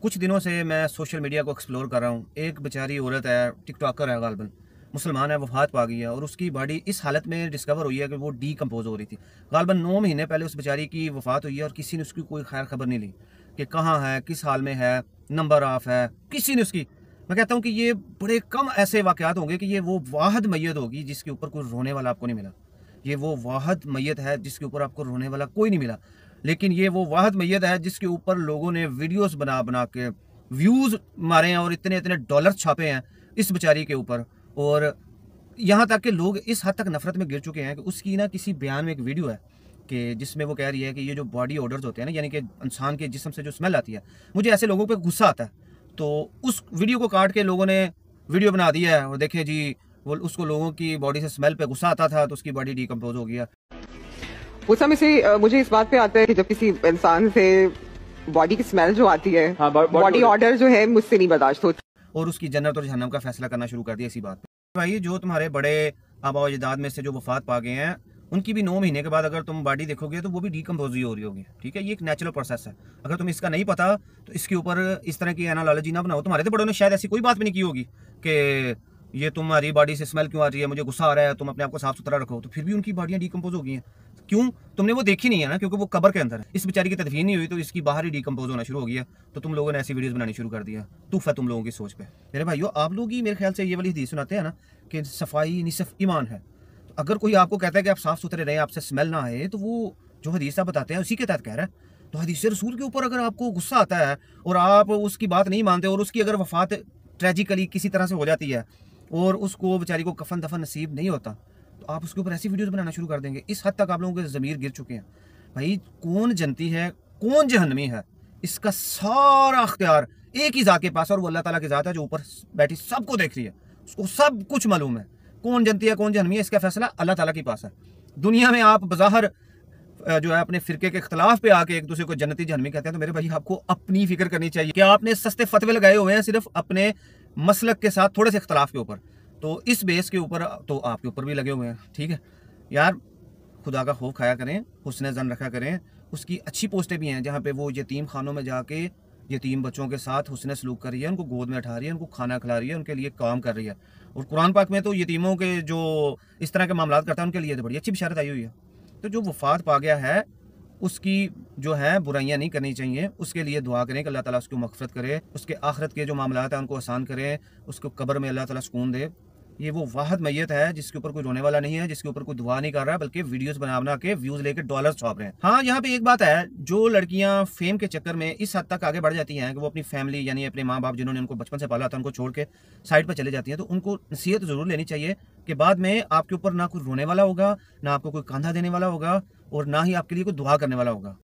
कुछ दिनों से मैं सोशल मीडिया को एक्सप्लोर कर रहा हूँ। एक बेचारी औरत है, टिकटॉकर है, गालिबन मुसलमान है, वफ़ात पा गई है और उसकी बॉडी इस हालत में डिस्कवर हुई है कि वो डीकम्पोज़ हो रही थी। गालिबन 9 महीने पहले उस बेचारी की वफ़ात हुई है और किसी ने उसकी कोई खैर खबर नहीं ली कि कहाँ है, किस हाल में है, नंबर ऑफ है, किसी ने उसकी। मैं कहता हूँ कि ये बड़े कम ऐसे वाक़यात होंगे कि ये वो वाहिद मैयत होगी जिसके ऊपर कोई रोने वाला आपको नहीं मिला। ये वो वाहिद मैयत है जिसके ऊपर आपको रोने वाला कोई नहीं मिला। लेकिन ये वो वाहिद मैयत है जिसके ऊपर लोगों ने वीडियोस बना के व्यूज़ मारे हैं और इतने-इतने डॉलर छापे हैं इस बेचारी के ऊपर। और यहाँ तक कि लोग इस हद तक नफ़रत में गिर चुके हैं कि उसकी ना किसी बयान में एक वीडियो है कि जिसमें वो कह रही है कि ये जो बॉडी ओडर्स होते हैं ना, यानी कि इंसान के जिस्म से जो स्मेल आती है, मुझे ऐसे लोगों पे गुस्सा आता है। तो उस वीडियो को काट के लोगों ने वीडियो बना दिया है और देखिए जी, वो उसको लोगों की बॉडी से स्मेल पे गुस्सा आता था तो उसकी बॉडी डिकम्पोज़ हो गया। वो समय से मुझे इस बात पे आता है कि जब किसी इंसान से बॉडी की स्मेल जो आती है, हाँ, बॉडी ऑर्डर जो है मुझसे नहीं बर्दाश्त होती। और उसकी जन्नत और जहन्नम का फैसला करना शुरू कर दिया इसी बात पे। भाई जो तुम्हारे बड़े आबा अजदाद में से जो वफात पा गए हैं, उनकी भी 9 महीने के बाद अगर तुम बॉडी देखोगे तो वो भी डिकम्पोज ही हो रही होगी। ठीक है, ये एक नेचुरल प्रोसेस है। अगर तुम इसका नहीं पता तो इसके ऊपर इस तरह की एनालॉजी ना बनाओ। तुम्हारे तो बड़ों ने शायद ऐसी कोई बात भी नहीं की होगी कि ये तुम्हारी बॉडी से स्मेल क्यों आ रही है, मुझे गुस्सा आ रहा है, तुम अपने आप को साफ सुथरा रखो। तो फिर भी उनकी बॉडियां डिकम्पोज हो गई हैं। क्यों? तुमने वो देखी नहीं है ना, क्योंकि वो कब्र के अंदर है। इस बेचारी की तदफीन नहीं हुई तो इसकी बाहर ही डिकम्पोज होना शुरू हो गया। तो तुम लोगों ने ऐसी वीडियोस बनानी शुरू कर दिया। तूफ है तुम लोगों की सोच पे। मेरे भाइयों, आप लोग ही मेरे ख्याल से ये वाली हदीस सुनाते हैं ना कि सफाई निसफ ईमान है। तो अगर कोई आपको कहता है कि आप साफ सुथरे रहें, आपसे स्मेल ना आए, तो वो जो हदीस आप बताते हैं उसी के तहत कह रहा है। तो हदीस रसूल के ऊपर अगर आपको गुस्सा आता है और आप उसकी बात नहीं मानते और उसकी अगर वफात ट्रेजिकली किसी तरह से हो जाती है और उसको बेचारी को कफन दफन नसीब नहीं होता, तो आप उसके ऊपर ऐसी वीडियोस बनाना शुरू कर देंगे। इस हद तक आप लोगों के ज़मीर गिर चुके हैं। भाई कौन जनती है, कौन जहन्नमी है, इसका सारा अख्तियार एक ही ज़ात के पास है और वो अल्लाह ताला की ज़ात है जो ऊपर बैठी सबको देख रही है। उसको सब कुछ मालूम है। कौन जनती है, कौन जहन्नमी है, इसका फैसला अल्लाह ताला के पास है। दुनिया में आप बज़ाहिर जो है अपने फ़िरके के इख्तिलाफ पे आके एक दूसरे को जन्नती जहन्नमी कहते हैं, तो मेरे भाई आपको अपनी फ़िक्र करनी चाहिए कि आपने सस्ते फतवे लगाए हुए हैं सिर्फ अपने मसलक के साथ थोड़े से इख्तिलाफ के ऊपर। तो इस बेस के ऊपर तो आपके ऊपर भी लगे हुए हैं। ठीक है यार, खुदा का खौफ खाया करें, हुस्न ज़न रखा करें। उसकी अच्छी पोस्टें भी हैं जहाँ पे वो यतीम खानों में जाके यतीम बच्चों के साथ हुस्न सलूक कर रही है, उनको गोद में उठा रही है, उनको खाना खिला रही है, उनके लिए काम कर रही है। और कुरान पाक में तो यतीमों के जो इस तरह के मामलात करता है उनके लिए तो बड़ी अच्छी बिशारत आई हुई है। तो जो वफात पा गया है उसकी जो है बुराइयां नहीं करनी चाहिए। उसके लिए दुआ करें कि अल्लाह ताला उसको मग़फ़िरत करे, उसके आखिरत के जो मामलात हैं उनको आसान करे, उसको कब्र में अल्लाह ताला सुकून दे। ये वो वाहिद मैयत है जिसके ऊपर कोई रोने वाला नहीं है, जिसके ऊपर कोई दुआ नहीं कर रहा, बल्कि वीडियोस बना के व्यूज़ लेके डॉलर छाप रहे हैं। हाँ, यहाँ पे एक बात है, जो लड़कियाँ फेम के चक्कर में इस हद तक आगे बढ़ जाती हैं कि वो अपनी फैमिली यानी अपने माँ बाप जिन्होंने उनको बचपन से पाला था उनको छोड़ के साइड पर चले जाती हैं, तो उनको नसीहत ज़रूर लेनी चाहिए कि बाद में आपके ऊपर ना कोई रोने वाला होगा, ना आपको कोई कांधा देने वाला होगा और ना ही आपके लिए कोई दुआ करने वाला होगा।